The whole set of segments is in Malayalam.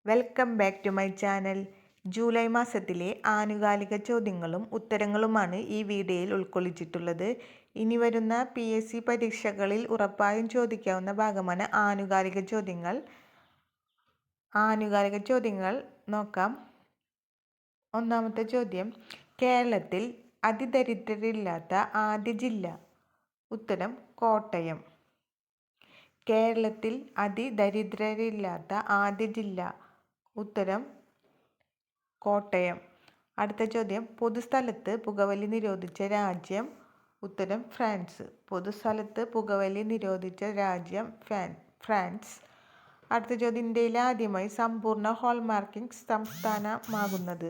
Welcome back to my channel. July മാസത്തിലെ ആനുകാലിക ചോദ്യങ്ങളും ഉത്തരങ്ങളുമാണ് ഈ വീഡിയോയിൽ ഉൾക്കൊള്ളിച്ചിട്ടുള്ളത്. ഇനി വരുന്ന PSC പരീക്ഷകളിൽ ഉറപ്പായും ചോദിക്കാവുന്ന ഭാഗമാണ് ആനുകാലിക ചോദ്യങ്ങൾ. ആനുകാലിക ചോദ്യങ്ങൾ നോക്കാം. ഒന്നാമത്തെ ചോദ്യം, കേരളത്തിൽ അതിദരിദ്രരില്ലാത്ത ആദ്യ ജില്ല? ഉത്തരം കോട്ടയം. കേരളത്തിൽ അതിദരിദ്രരില്ലാത്ത ആദ്യ ജില്ല? ഉത്തരം കോട്ടയം. അടുത്ത ചോദ്യം, പൊതുസ്ഥലത്ത് പുകവലി നിരോധിച്ച രാജ്യം? ഉത്തരം ഫ്രാൻസ്. പൊതുസ്ഥലത്ത് പുകവലി നിരോധിച്ച രാജ്യം ഫ്രാൻസ്. അടുത്ത ചോദ്യം, ഇന്ത്യയിൽ ആദ്യമായി സമ്പൂർണ്ണ ഹോൾമാർക്കിംഗ് സംസ്ഥാനമാകുന്നത്?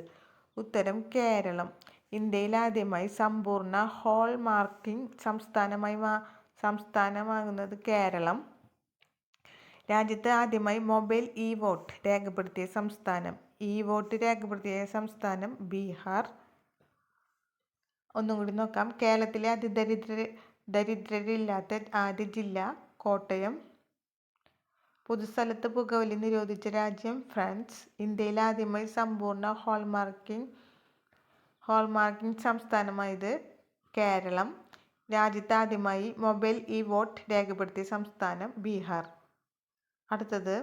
ഉത്തരം കേരളം. ഇന്ത്യയിൽ ആദ്യമായി സമ്പൂർണ്ണ ഹോൾമാർക്കിംഗ് സംസ്ഥാനമാകുന്നത് കേരളം. രാജ്യത്ത് ആദ്യമായി മൊബൈൽ വോട്ട് രേഖപ്പെടുത്തിയ സംസ്ഥാനം? വോട്ട് രേഖപ്പെടുത്തിയ സംസ്ഥാനം ബീഹാർ. ഒന്നും കൂടി നോക്കാം. കേരളത്തിലെ ദരിദ്രരില്ലാത്ത ആദ്യ ജില്ല കോട്ടയം. പൊതുസ്ഥലത്ത് പുകവലി നിരോധിച്ച രാജ്യം ഫ്രാൻസ്. ഇന്ത്യയിൽ ആദ്യമായി സമ്പൂർണ്ണ ഹോൾമാർക്കിംഗ് സംസ്ഥാനമായത് കേരളം. രാജ്യത്ത് ആദ്യമായി മൊബൈൽ വോട്ട് രേഖപ്പെടുത്തിയ സംസ്ഥാനം ബീഹാർ. അടുത്തത്,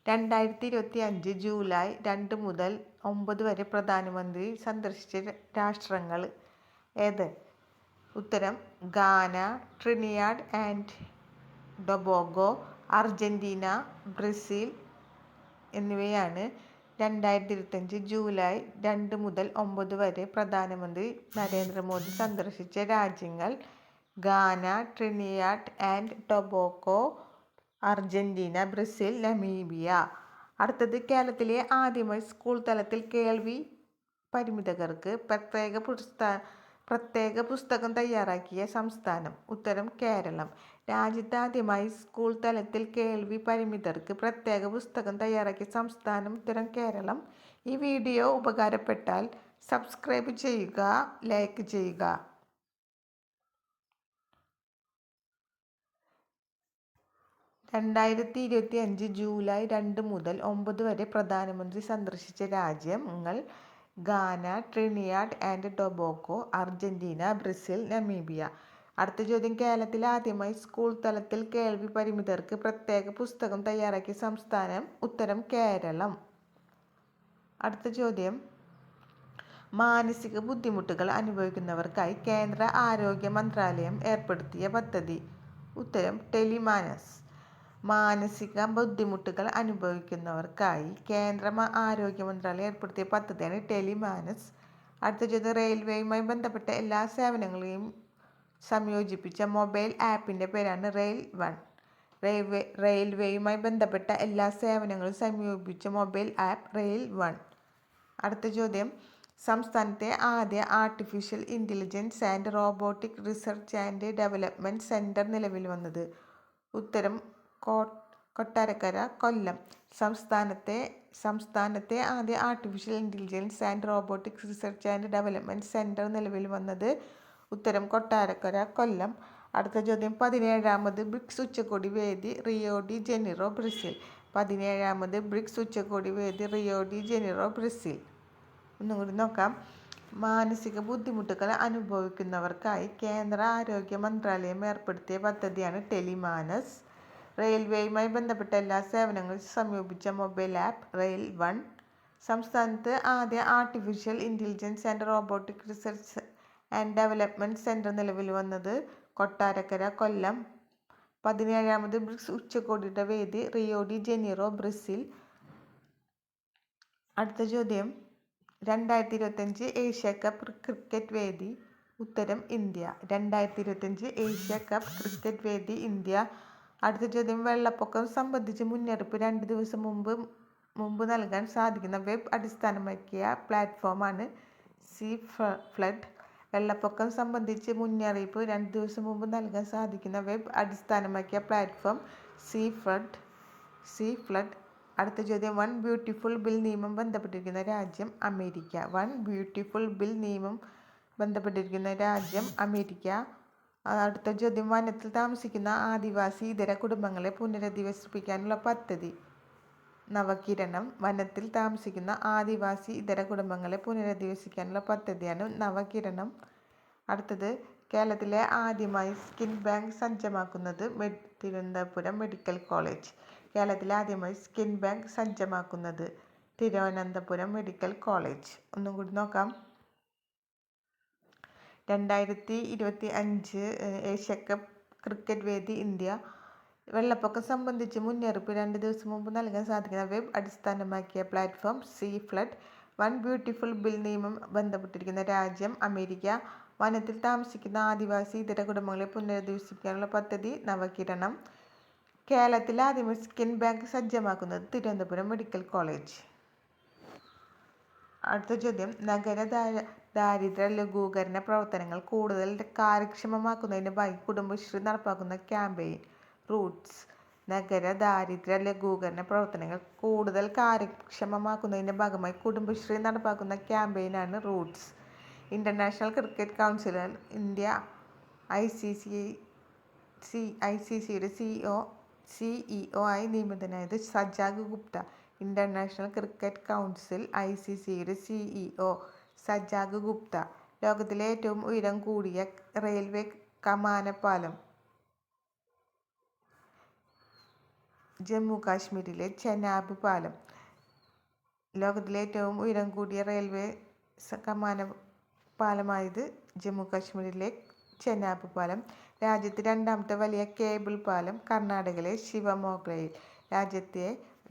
2025 ജൂലൈ 2 മുതൽ 9 വരെ പ്രധാനമന്ത്രി സന്ദർശിച്ച രാഷ്ട്രങ്ങൾ ഏത്? ഉത്തരം ഗാന, Trinidad and Tobago, Argentina, Brazil എന്നിവയാണ് 2025 ജൂലൈ 2 മുതൽ 9 വരെ പ്രധാനമന്ത്രി നരേന്ദ്രമോദി സന്ദർശിച്ച രാജ്യങ്ങൾ. ഗാന, Trinidad and Tobago, Argentina, Brazil, Namibia. അടുത്തത്, കേരളത്തിലെ ആദ്യമായി സ്കൂൾ തലത്തിൽ കേൾവി പരിമിതർക്ക് പ്രത്യേക പുസ്തകം തയ്യാറാക്കിയ സംസ്ഥാനം? ഉത്തരം കേരളം. രാജ്യത്ത് ആദ്യമായി സ്കൂൾ തലത്തിൽ കേൾവി പരിമിതർക്ക് പ്രത്യേക പുസ്തകം തയ്യാറാക്കിയ സംസ്ഥാനം? ഉത്തരം കേരളം. ഈ വീഡിയോ ഉപകാരപ്പെട്ടാൽ സബ്സ്ക്രൈബ് ചെയ്യുക, ലൈക്ക് ചെയ്യുക. 2025 ജൂലൈ 2 മുതൽ 9 വരെ പ്രധാനമന്ത്രി സന്ദർശിച്ച രാജ്യങ്ങൾ. ഗാന, Trinidad and Tobago, Argentina, Brazil, Namibia. അടുത്ത ചോദ്യം, കേരളത്തിൽ ആദ്യമായി സ്കൂൾ തലത്തിൽ കേൾവി പരിമിതർക്ക് പ്രത്യേക പുസ്തകം തയ്യാറാക്കിയ സംസ്ഥാനം? ഉത്തരം കേരളം. അടുത്ത ചോദ്യം, മാനസിക ബുദ്ധിമുട്ടുകൾ അനുഭവിക്കുന്നവർക്കായി കേന്ദ്ര ആരോഗ്യ മന്ത്രാലയം ഏർപ്പെടുത്തിയ പദ്ധതി? ഉത്തരം ടെലിമാനസ്. മാനസിക ബുദ്ധിമുട്ടുകൾ അനുഭവിക്കുന്നവർക്കായി കേന്ദ്ര ആരോഗ്യ മന്ത്രാലയം ഏർപ്പെടുത്തിയ പദ്ധതിയാണ് ടെലിമാനസ്. അടുത്ത ചോദ്യം, റെയിൽവേയുമായി ബന്ധപ്പെട്ട എല്ലാ സേവനങ്ങളെയും സംയോജിപ്പിച്ച മൊബൈൽ ആപ്പിൻ്റെ പേരാണ് റെയിൽ വൺ. റെയിൽവേയുമായി ബന്ധപ്പെട്ട എല്ലാ സേവനങ്ങളും സംയോജിപ്പിച്ച മൊബൈൽ ആപ്പ് റെയിൽ വൺ. അടുത്ത ചോദ്യം, സംസ്ഥാനത്തെ ആദ്യ artificial intelligence and robotic research and development centre നിലവിൽ വന്നത്? ഉത്തരം കൊട്ടാരക്കര, കൊല്ലം. സംസ്ഥാനത്തെ ആദ്യ artificial intelligence and robotics research and development centre നിലവിൽ വന്നത്? ഉത്തരം കൊട്ടാരക്കര, കൊല്ലം. അടുത്ത ചോദ്യം, 17ാമത് ബ്രിക്സ് ഉച്ചകോടി വേദി റിയോ ഡി ജനീറോ, ബ്രസീൽ. 17ാമത് ബ്രിക്സ് ഉച്ചകോടി വേദി റിയോ ഡി ജനീറോ, ബ്രസീൽ. ഒന്നും കൂടി നോക്കാം. മാനസിക ബുദ്ധിമുട്ടുകൾ അനുഭവിക്കുന്നവർക്കായി കേന്ദ്ര ആരോഗ്യ മന്ത്രാലയം ഏർപ്പെടുത്തിയ പദ്ധതിയാണ് ടെലിമാനസ്. റെയിൽവേയുമായി ബന്ധപ്പെട്ട എല്ലാ സേവനങ്ങളും സംയോജിപ്പിച്ച മൊബൈൽ ആപ്പ് റെയിൽ വൺ. സംസ്ഥാനത്ത് ആദ്യ artificial intelligence and robotic research and development centre നിലവിൽ വന്നത്? കൊട്ടാരക്കര, കൊല്ലം. 17ാമത് ബ്രിക്സ് ഉച്ചകോടിയുടെ വേദി റിയോ ഡി ജനീറോ, ബ്രസീൽ. അടുത്ത ചോദ്യം, 2025 ഏഷ്യ കപ്പ് ക്രിക്കറ്റ് വേദി? ഉത്തരം ഇന്ത്യ. 2025 ഏഷ്യ കപ്പ് ക്രിക്കറ്റ് വേദി ഇന്ത്യ. അടുത്ത ചോദ്യം, വെള്ളപ്പൊക്കം സംബന്ധിച്ച് മുന്നറിയിപ്പ് 2 ദിവസം മുമ്പ് നൽകാൻ സാധിക്കുന്ന വെബ് അടിസ്ഥാനമാക്കിയ പ്ലാറ്റ്ഫോമാണ് സീ ഫ്ലഡ്. വെള്ളപ്പൊക്കം സംബന്ധിച്ച് മുന്നറിയിപ്പ് 2 ദിവസം മുമ്പ് നൽകാൻ സാധിക്കുന്ന വെബ് അടിസ്ഥാനമാക്കിയ പ്ലാറ്റ്ഫോം സീ ഫ്ലഡ്. അടുത്ത ചോദ്യം, വൺ ബ്യൂട്ടിഫുൾ ബിൽ നിയമം ബന്ധപ്പെട്ടിരിക്കുന്ന രാജ്യം? അമേരിക്ക. വൺ ബ്യൂട്ടിഫുൾ ബിൽ നിയമം ബന്ധപ്പെട്ടിരിക്കുന്ന രാജ്യം അമേരിക്ക. അടുത്ത ചോദ്യം, വനത്തിൽ താമസിക്കുന്ന ആദിവാസി ഇതര കുടുംബങ്ങളെ പുനരധിവസിപ്പിക്കാനുള്ള പദ്ധതി? നവകിരണം. വനത്തിൽ താമസിക്കുന്ന ആദിവാസി ഇതര കുടുംബങ്ങളെ പുനരധിവസിക്കാനുള്ള പദ്ധതിയാണ് നവകിരണം. അടുത്തത്, കേരളത്തിലെ ആദ്യമായി സ്കിൻ ബാങ്ക് സജ്ജമാക്കുന്നത് തിരുവനന്തപുരം മെഡിക്കൽ കോളേജ്. കേരളത്തിലെ ആദ്യമായി സ്കിൻ ബാങ്ക് സജ്ജമാക്കുന്നത് തിരുവനന്തപുരം മെഡിക്കൽ കോളേജ്. ഒന്നും കൂടി നോക്കാം. 2025 ഏഷ്യാകപ്പ് ക്രിക്കറ്റ് വേദി ഇന്ത്യ. വെള്ളപ്പൊക്കം സംബന്ധിച്ച് മുന്നറിയിപ്പ് 2 ദിവസം മുമ്പ് നൽകാൻ സാധിക്കുന്ന വെബ് അടിസ്ഥാനമാക്കിയ platform C flood. One beautiful bill നിയമം ബന്ധപ്പെട്ടിരിക്കുന്ന രാജ്യം അമേരിക്ക. വനത്തിൽ താമസിക്കുന്ന ആദിവാസി ഇതര കുടുംബങ്ങളെ പുനരധിവസിപ്പിക്കാനുള്ള പദ്ധതി നവകിരണം. കേരളത്തിൽ ആദ്യമായി സ്കിൻ ബാങ്ക് സജ്ജമാക്കുന്നത് തിരുവനന്തപുരം മെഡിക്കൽ കോളേജ്. അടുത്ത ചോദ്യം, നഗര ദാരിദ്ര്യ ലഘൂകരണ പ്രവർത്തനങ്ങൾ കൂടുതൽ കാര്യക്ഷമമാക്കുന്നതിന് ഭാഗമായി കുടുംബശ്രീ നടപ്പാക്കുന്ന ക്യാമ്പയിൻ റൂട്ട്സ്. നഗര ദാരിദ്ര്യ ലഘൂകരണ പ്രവർത്തനങ്ങൾ കൂടുതൽ കാര്യക്ഷമമാക്കുന്നതിന്റെ ഭാഗമായി കുടുംബശ്രീ നടപ്പാക്കുന്ന ക്യാമ്പയിനാണ് Roots. International Cricket Council India ICCയുടെ CEO ആയി നിയമിതനായത് Sajag Gupta. International Cricket Council ICCയുടെ CEO സജാഗ് ഗുപ്ത. ലോകത്തിലെ ഏറ്റവും ഉയരം കൂടിയ റെയിൽവേ കമാനപ്പാലം ജമ്മു കാശ്മീരിലെ ചെനാബ് പാലം. ലോകത്തിലെ ഏറ്റവും ഉയരം കൂടിയ റെയിൽവേ കമാനപ്പാലമായത് ജമ്മു കാശ്മീരിലെ ചെനാബ് പാലം. രാജ്യത്തെ രണ്ടാമത്തെ വലിയ കേബിൾ പാലം കർണാടകയിലെ ശിവമോഗയിൽ. രാജ്യത്തെ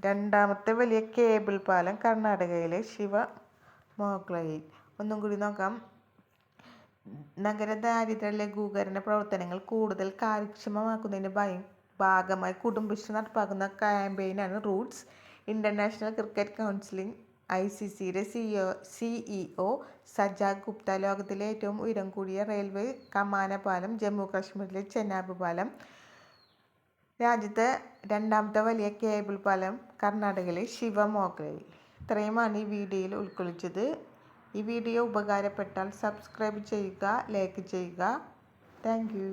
രണ്ടാമത്തെ വലിയ കേബിൾ പാലം കർണാടകയിലെ ശിവമോഗയിൽ. ഒന്നും കൂടി നോക്കാം. നഗര ദാരിദ്ര്യ ലഘൂകരണ പ്രവർത്തനങ്ങൾ കൂടുതൽ കാര്യക്ഷമമാക്കുന്നതിന്റെ ഭാഗമായി കുടുംബശ്രീ നടപ്പാക്കുന്ന ക്യാമ്പയിനാണ് റൂട്ട്സ്. ഇന്റർനാഷണൽ ക്രിക്കറ്റ് കൗൺസിൽ ICCയുടെ CEO സജാഗ് ഗുപ്ത. ലോകത്തിലെ ഏറ്റവും ഉയരം കൂടിയ റെയിൽവേ കമാനപ്പാലം ജമ്മു കാശ്മീരിലെ ചെനാബ് പാലം. രാജ്യത്തെ രണ്ടാമത്തെ വലിയ കേബിൾ പാലം കർണാടകയിലെ ശിവമോഗയിൽ. ഇത്രയുമാണ് ഈ വീഡിയോയിൽ ഉൾക്കൊള്ളിച്ചത്. ഈ വീഡിയോ ഉപകാരപ്പെട്ടാൽ സബ്സ്ക്രൈബ് ചെയ്യുക, ലൈക്ക് ചെയ്യുക. Thank you.